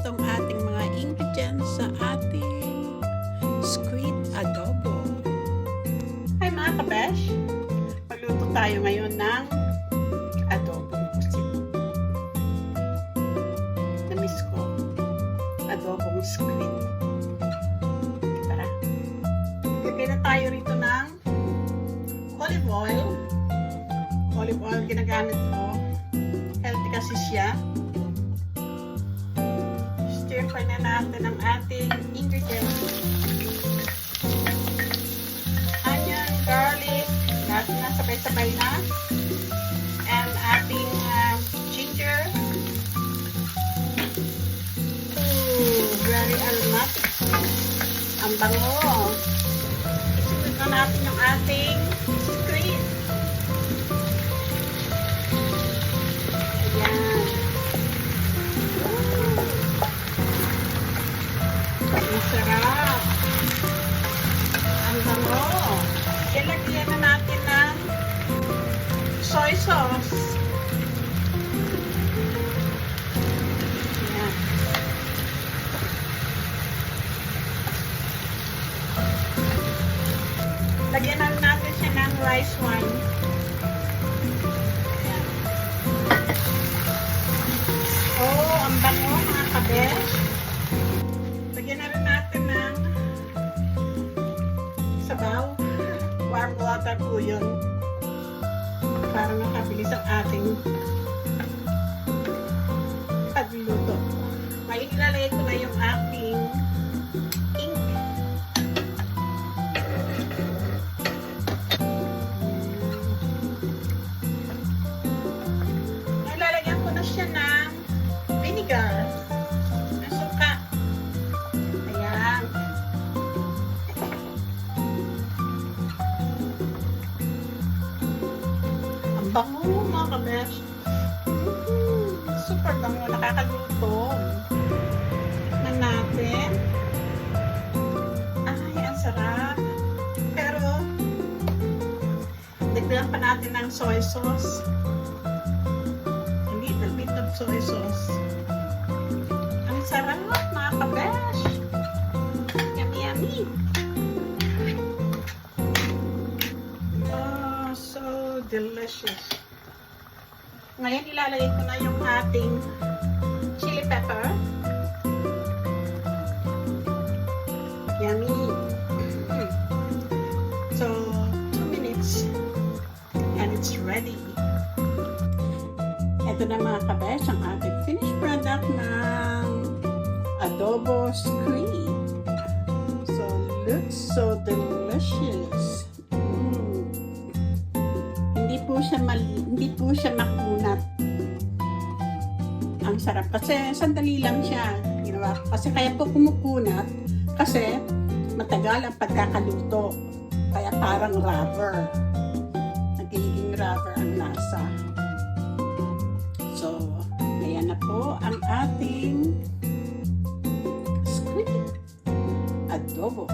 itong ating mga ingredients sa ating squid adobo. Hi mga kabesh! Magluto tayo ngayon ng adobong pusit. Namiss ko. Adobong squid. Tara. Lagay na tayo rito ng olive oil. Olive oil ginagamit ko. Healthy kasi siya. Stir-fry na natin ang ating ingredients. Onion, garlic, lahat na sabay-sabay na. And ating ginger. Ooh, very aromatic. Ang bango. Isunod na natin yung ating squid. Ayan. Ang sarap. Ang bango. Ilagyan na natin ng soy sauce. Ayan. Lagyan na natin siya ng rice wine. Ayan. Oh, ang bango mga kabesh. Lagyan na rin natin ng sabaw. Warm water po yun. Para makabilis ang ating pagluto. Ngayon ilalagay ko na yung ating ink. Ilalagyan ko na siya ng vinegar. Bango mga kabesh. Super bango. Nakakagutom. Tignan natin. Ay, ang sarap. Pero, dagdagan pa natin ng soy sauce. A little bit of soy sauce. Ang sarap mga kabesh. Yummy, yummy. Delicious. Ngayon ilalagay ko na yung ating chili pepper. Yummy. So, 2 minutes and it's ready. Ito na mga kabesh ang ating finished product ng adobo squid. So, looks so delicious. Hindi po siya makunat. Ang sarap kasi sandali lang siya ginawa ko. Kasi kaya po kumukunat kasi matagal ang pagkakaluto. Kaya parang rubber. Nagiging rubber ang lasa. So, ayan na po ang ating squid adobo.